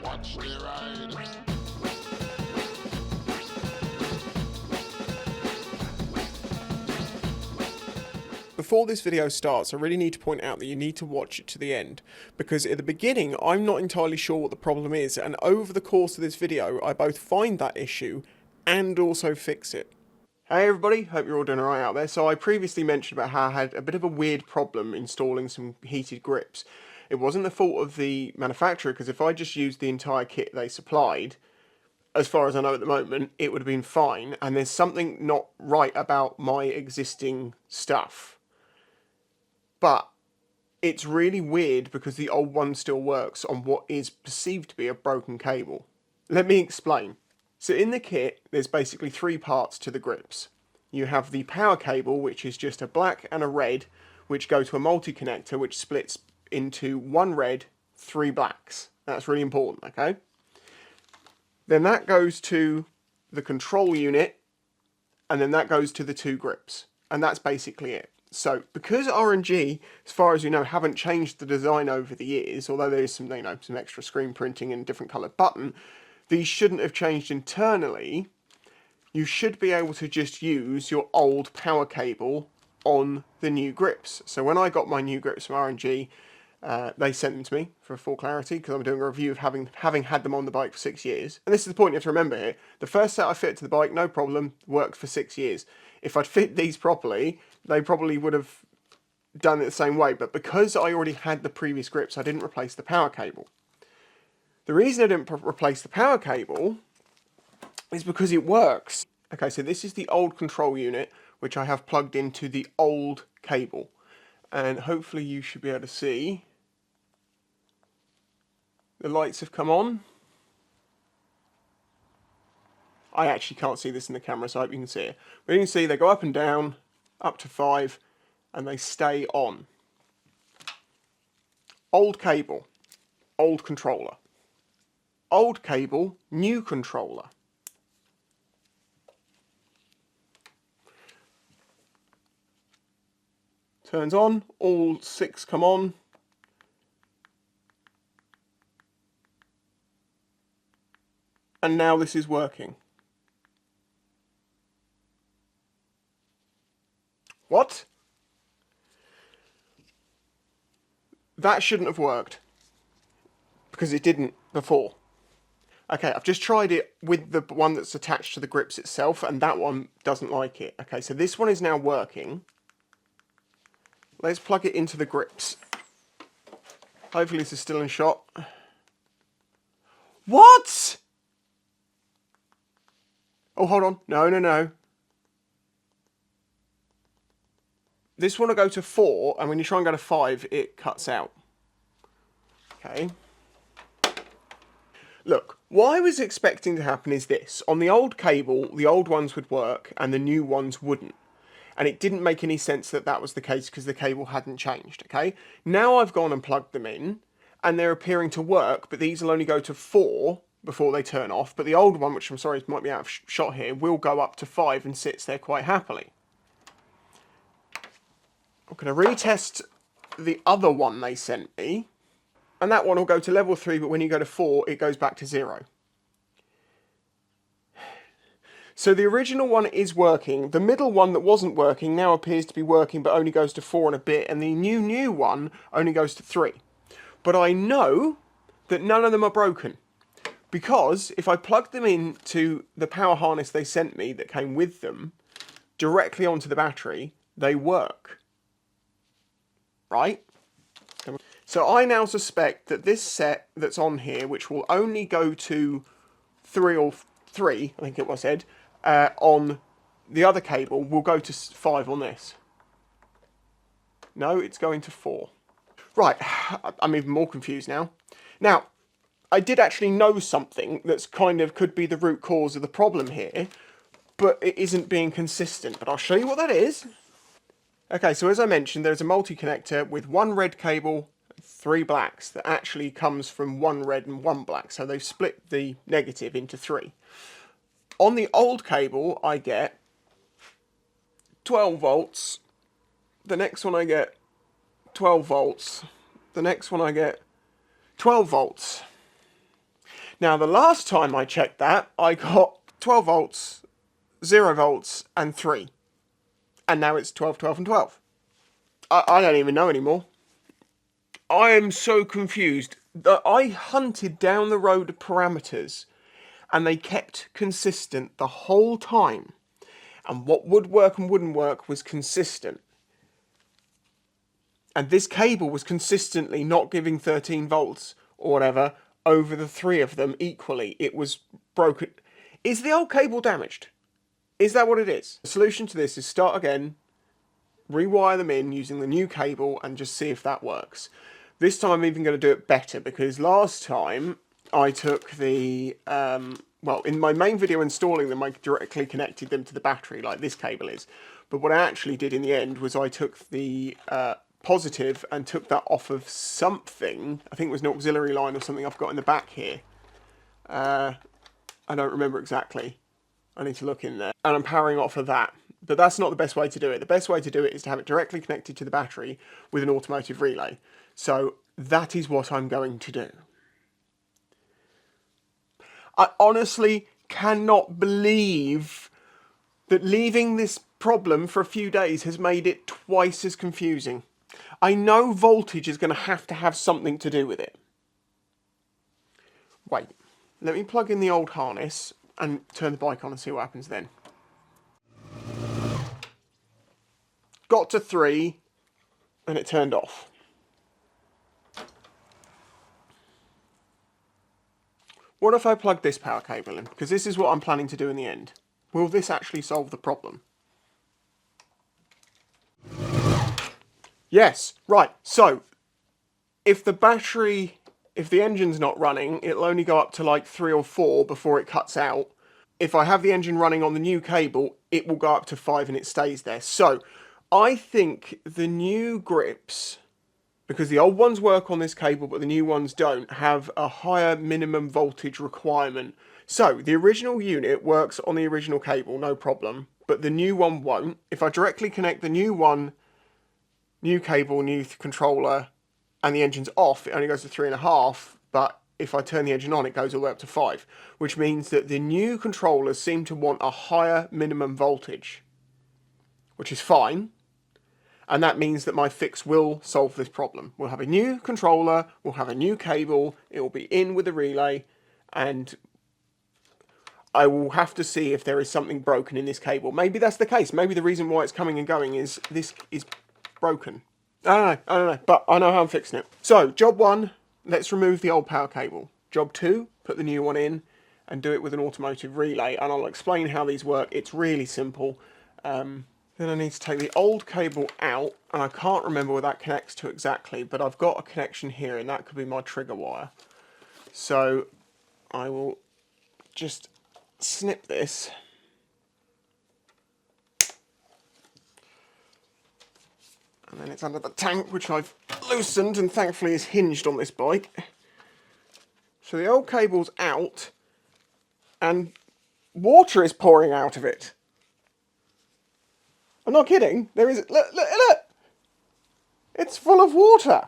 Watch the ride. Before this video starts, I really need to point out that you need to watch it to the end, because at the beginning I'm not entirely sure what the problem is, and over the course of this video I both find that issue and also fix it. Hey everybody, hope you're all doing alright out there. So I previously mentioned about how I had a bit of a weird problem installing some heated grips. It wasn't the fault of the manufacturer, because if I just used the entire kit they supplied, as far as I know at the moment, it would have been fine, and there's something not right about my existing stuff. But it's really weird because the old one still works on what is perceived to be a broken cable. Let me explain. So in the kit, there's basically three parts to the grips. You have the power cable, which is just a black and a red, which go to a multi-connector, which splits into one red, three blacks. That's really important, okay? Then that goes to the control unit, and then that goes to the two grips. And that's basically it. So, because R&G, as far as you know, haven't changed the design over the years, although there is some, some extra screen printing and different coloured button, these shouldn't have changed internally. You should be able to just use your old power cable on the new grips. So when I got my new grips from R&G, they sent them to me for full clarity, because I'm doing a review of having had them on the bike for 6 years. And this is the point you have to remember here. The first set I fitted to the bike, no problem, worked for 6 years. If I'd fit these properly, they probably would have done it the same way. But because I already had the previous grips, I didn't replace the power cable. The reason I didn't replace the power cable is because it works. Okay, so this is the old control unit, which I have plugged into the old cable. And hopefully you should be able to see. The lights have come on. I actually can't see this in the camera, so I hope you can see it. But you can see they go up and down, up to 5, and they stay on. Old cable, old controller. Old cable, new controller. Turns on, all 6 come on. And now this is working. What? That shouldn't have worked, because it didn't before. Okay, I've just tried it with the one that's attached to the grips itself, and that one doesn't like it. Okay, so this one is now working. Let's plug it into the grips. Hopefully this is still in shot. What? Oh, hold on. No. This one will go to 4, and when you try and go to 5, it cuts out. Okay. Look, what I was expecting to happen is this. On the old cable, the old ones would work, and the new ones wouldn't. And it didn't make any sense that that was the case, because the cable hadn't changed, okay? Now I've gone and plugged them in, and they're appearing to work, but these will only go to 4 before they turn off. But the old one, which I'm sorry might be out of shot here, will go up to 5 and sits there quite happily. I'm going to retest the other one they sent me, and that one will go to level 3, but when you go to 4, it goes back to 0. So the original one is working. The middle one that wasn't working now appears to be working, but only goes to 4 and a bit, and the new one only goes to 3. But I know that none of them are broken, because if I plug them into the power harness they sent me that came with them, directly onto the battery, they work. Right? So I now suspect that this set that's on here, which will only go to 3, I think it was said, on the other cable, will go to 5 on this. No, it's going to 4. Right, I'm even more confused now. Now, I did actually know something that's kind of could be the root cause of the problem here, but it isn't being consistent. But I'll show you what that is. Okay, so as I mentioned, there's a multi-connector with 1 red cable, 3 blacks, that actually comes from 1 red and 1 black. So they've split the negative into 3. On the old cable, I get 12 volts. The next one I get 12 volts. The next one I get 12 volts. Now, the last time I checked that, I got 12 volts, 0 volts, and 3. And now it's 12, 12, and 12. I don't even know anymore. I am so confused. I hunted down the road of parameters, and they kept consistent the whole time. And what would work and wouldn't work was consistent. And this cable was consistently not giving 13 volts or whatever over the three of them equally. It was broken. Is the old cable damaged? Is that what it is? The solution to this is start again, rewire them in using the new cable, and just see if that works. This time I'm even going to do it better, because last time I took the, well, in my main video installing them, I directly connected them to the battery like this cable is. But what I actually did in the end was I took the positive and took that off of something. I think it was an auxiliary line or something I've got in the back here. I don't remember exactly. I need to look in there. And I'm powering off of that. But that's not the best way to do it. The best way to do it is to have it directly connected to the battery with an automotive relay. So that is what I'm going to do. I honestly cannot believe that leaving this problem for a few days has made it twice as confusing. I know voltage is going to have something to do with it. Wait, let me plug in the old harness and turn the bike on and see what happens then. Got to 3 and it turned off. What if I plug this power cable in? Because this is what I'm planning to do in the end. Will this actually solve the problem? Yes, right. So, if the engine's not running, it'll only go up to like 3 or 4 before it cuts out. If I have the engine running on the new cable, it will go up to 5 and it stays there. So, I think the new grips, because the old ones work on this cable but the new ones don't, have a higher minimum voltage requirement. So, the original unit works on the original cable, no problem, but the new one won't. If I directly connect the new one, new cable, new controller, and the engine's off, it only goes to 3.5, but if I turn the engine on, it goes all the way up to 5, which means that the new controllers seem to want a higher minimum voltage, which is fine. And that means that my fix will solve this problem. We'll have a new controller, we'll have a new cable, it will be in with the relay, and I will have to see if there is something broken in this cable. Maybe that's the case. Maybe the reason why it's coming and going is this is broken. I don't know, but I know how I'm fixing it. So, job 1, let's remove the old power cable. Job 2, put the new one in and do it with an automotive relay, and I'll explain how these work. It's really simple. Then I need to take the old cable out, and I can't remember where that connects to exactly, but I've got a connection here, and that could be my trigger wire. So I will just snip this. And then it's under the tank, which I've loosened, and thankfully is hinged on this bike. So the old cable's out, and water is pouring out of it. I'm not kidding. There is... Look! It's full of water.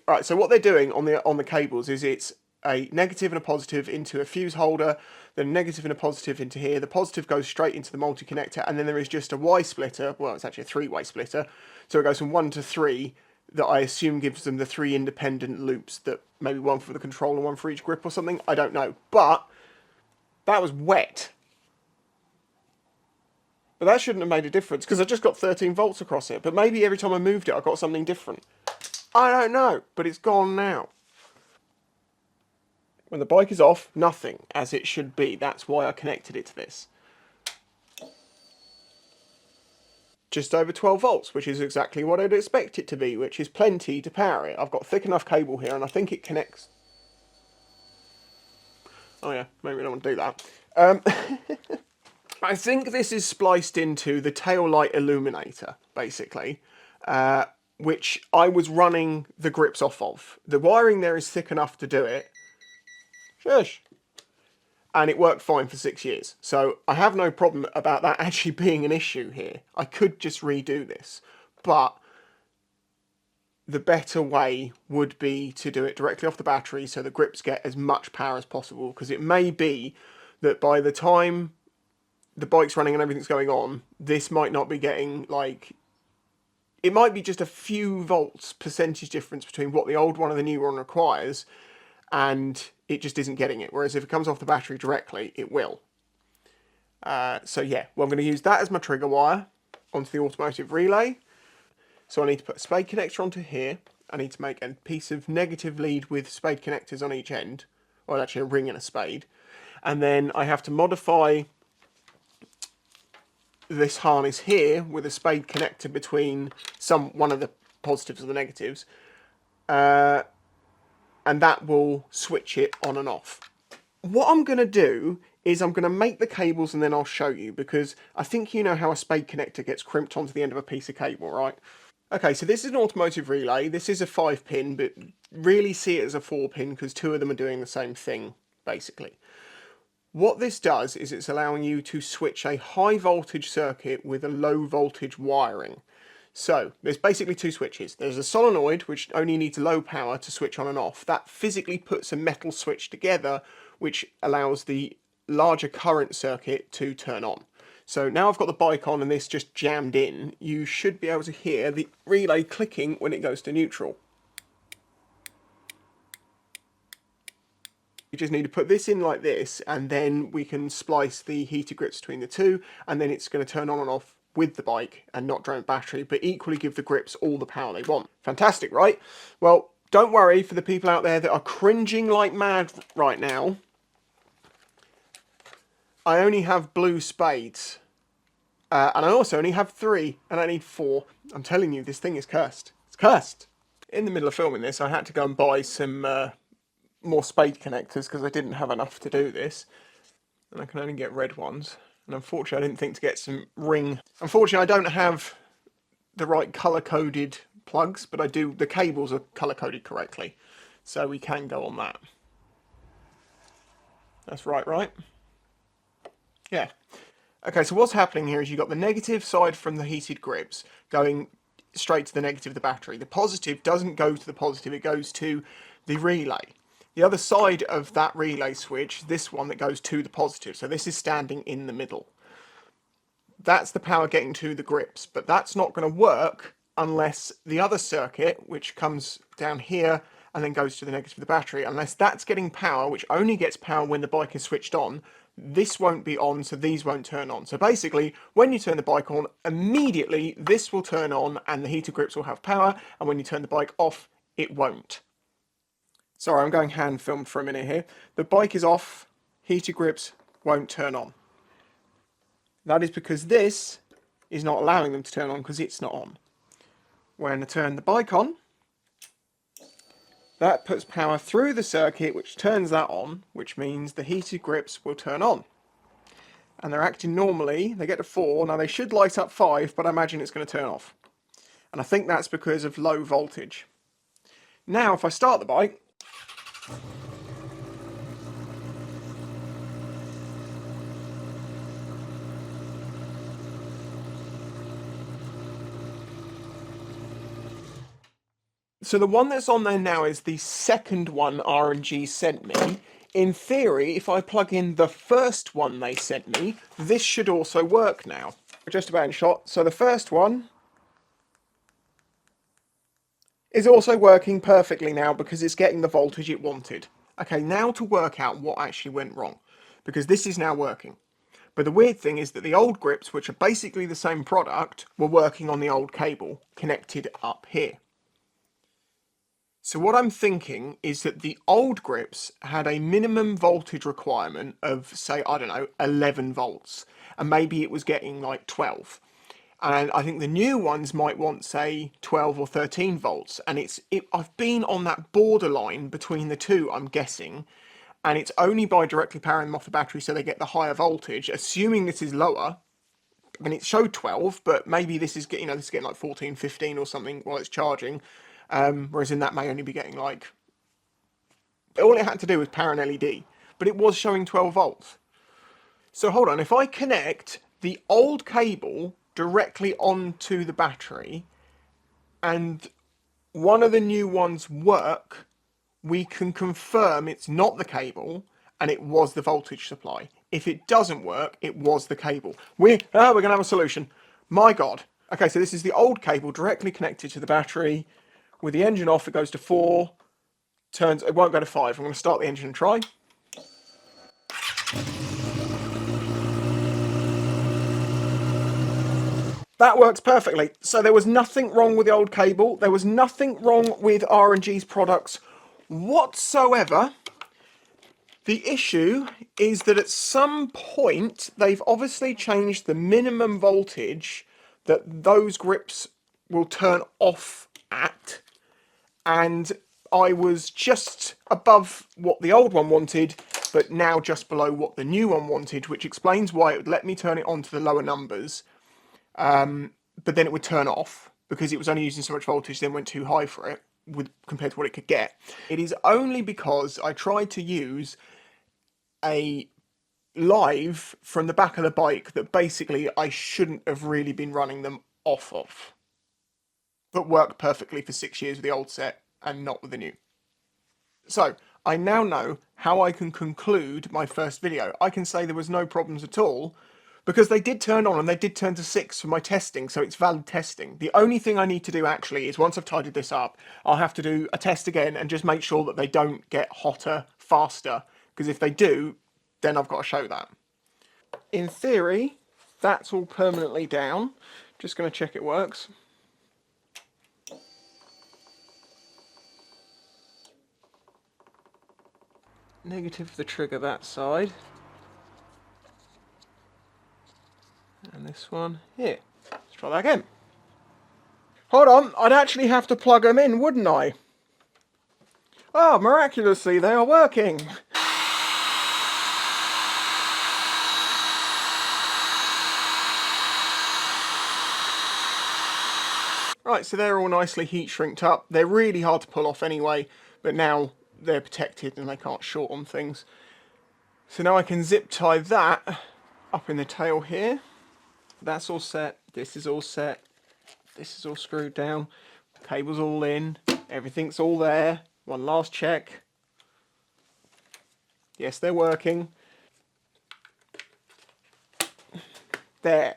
Right, so what they're doing on the cables is it's a negative and a positive into a fuse holder, then a negative and a positive into here. The positive goes straight into the multi-connector, and then there is just a Y splitter. Well, it's actually a 3-way splitter. So it goes from 1 to 3, that I assume gives them the 3 independent loops, that maybe one for the controller, one for each grip or something. I don't know. But that was wet. But that shouldn't have made a difference, because I just got 13 volts across it. But maybe every time I moved it, I got something different. I don't know, but it's gone now. When the bike is off, nothing, as it should be. That's why I connected it to this. Just over 12 volts, which is exactly what I'd expect it to be, which is plenty to power it. I've got thick enough cable here, and I think it connects... Oh yeah, maybe I don't want to do that. I think this is spliced into the tail light illuminator, basically, which I was running the grips off of. The wiring there is thick enough to do it. Shush! And it worked fine for 6 years. So I have no problem about that actually being an issue here. I could just redo this. But the better way would be to do it directly off the battery so the grips get as much power as possible, because it may be that by the time the bike's running and everything's going on, this might not be getting, like, it might be just a few volts percentage difference between what the old one and the new one requires, and it just isn't getting it. Whereas if it comes off the battery directly, it will. So yeah, well, I'm going to use that as my trigger wire onto the automotive relay. So I need to put a spade connector onto here. I need to make a piece of negative lead with spade connectors on each end, or actually a ring and a spade. And then I have to modify this harness here with a spade connector between one of the positives or the negatives, and that will switch it on and off. What I'm going to do is I'm going to make the cables and then I'll show you, because I think you know how a spade connector gets crimped onto the end of a piece of cable, right? Okay, so this is an automotive relay. This is a 5-pin, but really see it as a 4-pin because two of them are doing the same thing, basically. What this does is it's allowing you to switch a high voltage circuit with a low voltage wiring. So there's basically two switches. There's a solenoid, which only needs low power to switch on and off. That physically puts a metal switch together, which allows the larger current circuit to turn on. So now I've got the bike on and this just jammed in. You should be able to hear the relay clicking when it goes to neutral. You just need to put this in like this, and then we can splice the heater grips between the two, and then it's going to turn on and off with the bike and not drain battery, but equally give the grips all the power they want. Fantastic, right? Well, don't worry for the people out there that are cringing like mad right now. I only have blue spades, and I also only have 3, and I need 4. I'm telling you, this thing is cursed. It's cursed. In the middle of filming this, I had to go and buy some more spade connectors because I didn't have enough to do this, and I can only get red ones. And unfortunately, I didn't think to get some ring. Unfortunately, I don't have the right color-coded plugs, but I do. The cables are color-coded correctly, so we can go on that. That's right? Yeah. Okay, so what's happening here is you've got the negative side from the heated grips going straight to the negative of the battery. The positive doesn't go to the positive, it goes to the relay. The other side of that relay switch, this one that goes to the positive, so this is standing in the middle. That's the power getting to the grips, but that's not going to work unless the other circuit, which comes down here and then goes to the negative of the battery, unless that's getting power, which only gets power when the bike is switched on, this won't be on, so these won't turn on. So basically, when you turn the bike on, immediately this will turn on and the heater grips will have power, and when you turn the bike off, it won't. Sorry, I'm going hand filmed for a minute here. The bike is off, heater grips won't turn on. That is because this is not allowing them to turn on because it's not on. When I turn the bike on, that puts power through the circuit, which turns that on, which means the heated grips will turn on. And they're acting normally, they get to 4, now they should light up 5, but I imagine it's going to turn off. And I think that's because of low voltage. Now if I start the bike, so the one that's on there now is the second one R&G sent me. In theory, if I plug in the first one they sent me, this should also work now. We're just about in shot. So the first one is also working perfectly now because it's getting the voltage it wanted. Okay, now to work out what actually went wrong, because this is now working. But the weird thing is that the old grips, which are basically the same product, were working on the old cable connected up here. So what I'm thinking is that the old grips had a minimum voltage requirement of, say, I don't know, 11 volts. And maybe it was getting like 12. And I think the new ones might want, say, 12 or 13 volts. And I've been on that borderline between the two, I'm guessing. And it's only by directly powering them off the battery so they get the higher voltage, assuming this is lower. I mean, it showed 12, but maybe this is getting, this is getting like 14, 15 or something while it's charging. Whereas in that may only be getting like, all it had to do was power an LED, but it was showing 12 volts. So hold on, if I connect the old cable directly onto the battery and one of the new ones work, we can confirm it's not the cable and it was the voltage supply. If it doesn't work, it was the cable. We're going to have a solution. My God. Okay, so this is the old cable directly connected to the battery. With the engine off, it goes to 4, turns, it won't go to 5. I'm going to start the engine and try. That works perfectly. So there was nothing wrong with the old cable. There was nothing wrong with R&G's products whatsoever. The issue is that at some point they've obviously changed the minimum voltage that those grips will turn off at, and I was just above what the old one wanted, but now just below what the new one wanted, which explains why it would let me turn it on to the lower numbers, but then it would turn off because it was only using so much voltage, then went too high for it compared to what it could get. It is only because I tried to use a live from the back of the bike that basically I shouldn't have really been running them off of, but worked perfectly for 6 years with the old set and not with the new. So I now know how I can conclude my first video. I can say there was no problems at all because they did turn on and they did turn to 6 for my testing, so it's valid testing. The only thing I need to do actually is once I've tidied this up, I'll have to do a test again and just make sure that they don't get hotter faster, because if they do, then I've got to show that. In theory, that's all permanently down. Just going to check it works. Negative the trigger that side. And this one here. Let's try that again. Hold on, I'd actually have to plug them in, wouldn't I? Oh, miraculously, they are working. Right, so they're all nicely heat shrinked up. They're really hard to pull off anyway, but now they're protected and they can't short on things. So now I can zip tie that up in the tail here. That's all set. This is all set. This is all screwed down. Cable's all in. Everything's all there. One last check. Yes, they're working. There.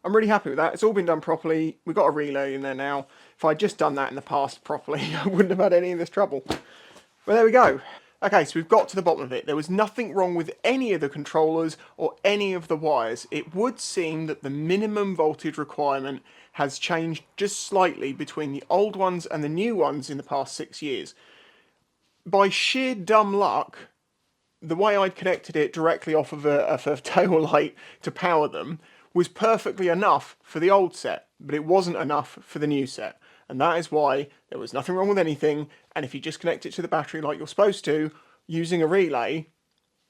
I'm really happy with that. It's all been done properly. We've got a relay in there now. If I'd just done that in the past properly, I wouldn't have had any of this trouble. But there we go. Okay, so we've got to the bottom of it. There was nothing wrong with any of the controllers or any of the wires. It would seem that the minimum voltage requirement has changed just slightly between the old ones and the new ones in the past 6 years. By sheer dumb luck, the way I'd connected it directly off of a tail light to power them was perfectly enough for the old set, but it wasn't enough for the new set. And that is why there was nothing wrong with anything, and if you just connect it to the battery like you're supposed to, using a relay,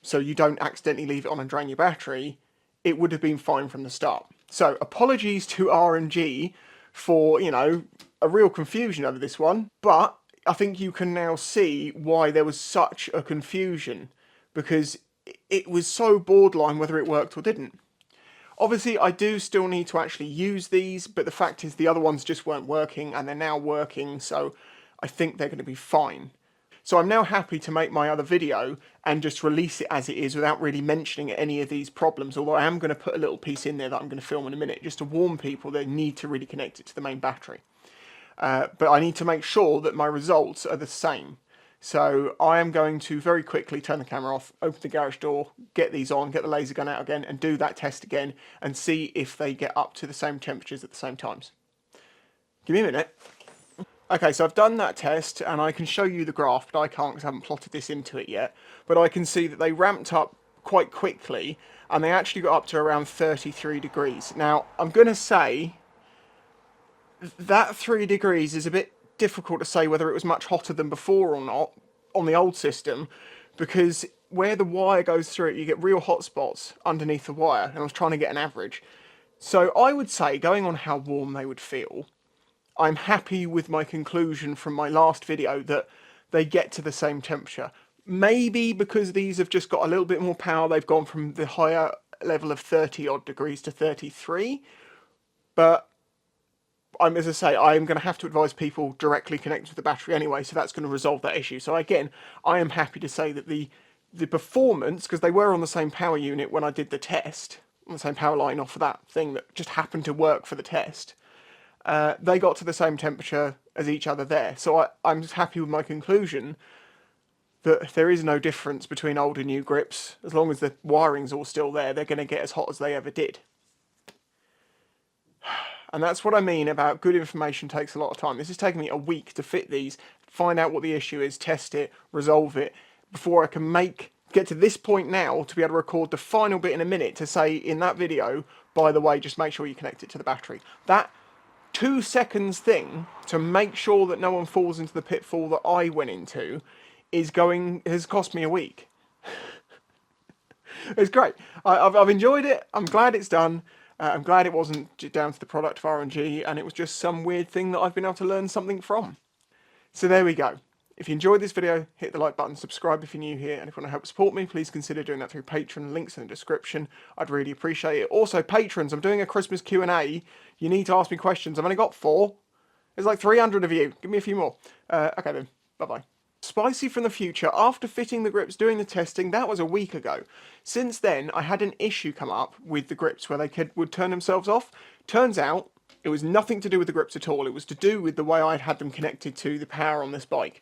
so you don't accidentally leave it on and drain your battery, it would have been fine from the start. So apologies to R&G for, you know, a real confusion over this one, but I think you can now see why there was such a confusion, because it was so borderline whether it worked or didn't. Obviously, I do still need to actually use these, but the fact is the other ones just weren't working, and they're now working, so I think they're going to be fine. So I'm now happy to make my other video and just release it as it is without really mentioning any of these problems, although I am going to put a little piece in there that I'm going to film in a minute, just to warn people they need to really connect it to the main battery. But I need to make sure that my results are the same. So I am going to very quickly turn the camera off, open the garage door, get these on, get the laser gun out again, and do that test again, and see if they get up to the same temperatures at the same times. Give me a minute. Okay, so I've done that test, and I can show you the graph, but I can't because I haven't plotted this into it yet. But I can see that they ramped up quite quickly, and they actually got up to around 33 degrees. Now, I'm going to say that 3 degrees is a bit difficult to say whether it was much hotter than before or not on the old system, because where the wire goes through it, you get real hot spots underneath the wire, and I was trying to get an average. So I would say, going on how warm they would feel, I'm happy with my conclusion from my last video that they get to the same temperature. Maybe because these have just got a little bit more power, they've gone from the higher level of 30 odd degrees to 33, but as I say, I am going to have to advise people directly connect with the battery anyway, so that's going to resolve that issue. So again, I am happy to say that the performance, because they were on the same power unit when I did the test, on the same power line off of that thing that just happened to work for the test, they got to the same temperature as each other there. So I'm just happy with my conclusion that there is no difference between old and new grips. As long as the wiring's all still there, they're going to get as hot as they ever did. And that's what I mean about good information takes a lot of time. This has taken me a week to fit these, find out what the issue is, test it, resolve it, before I can get to this point now to be able to record the final bit in a minute to say in that video, by the way, just make sure you connect it to the battery. That 2 seconds thing to make sure that no one falls into the pitfall that I went into has cost me a week. It's great. I've enjoyed it. I'm glad it's done. I'm glad it wasn't down to the product of RNG, and it was just some weird thing that I've been able to learn something from. So there we go. If you enjoyed this video, hit the like button, subscribe if you're new here, and if you want to help support me, please consider doing that through Patreon. Links in the description. I'd really appreciate it. Also, patrons, I'm doing a Christmas Q&A. You need to ask me questions. I've only got 4. There's like 300 of you. Give me a few more. Okay then. Bye-bye. Spicy from the future, after fitting the grips, doing the testing, that was a week ago. Since then, I had an issue come up with the grips where they would turn themselves off. Turns out, it was nothing to do with the grips at all. It was to do with the way I'd had them connected to the power on this bike.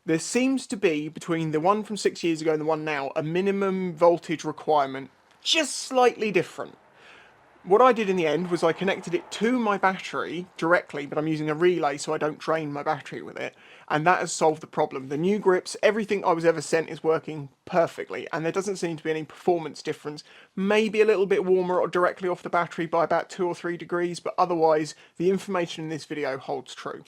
There seems to be, between the one from 6 years ago and the one now, a minimum voltage requirement, just slightly different. What I did in the end was I connected it to my battery directly, but I'm using a relay so I don't drain my battery with it, and that has solved the problem. The new grips, everything I was ever sent is working perfectly, and there doesn't seem to be any performance difference. Maybe a little bit warmer or directly off the battery by about 2 or 3 degrees, but otherwise the information in this video holds true.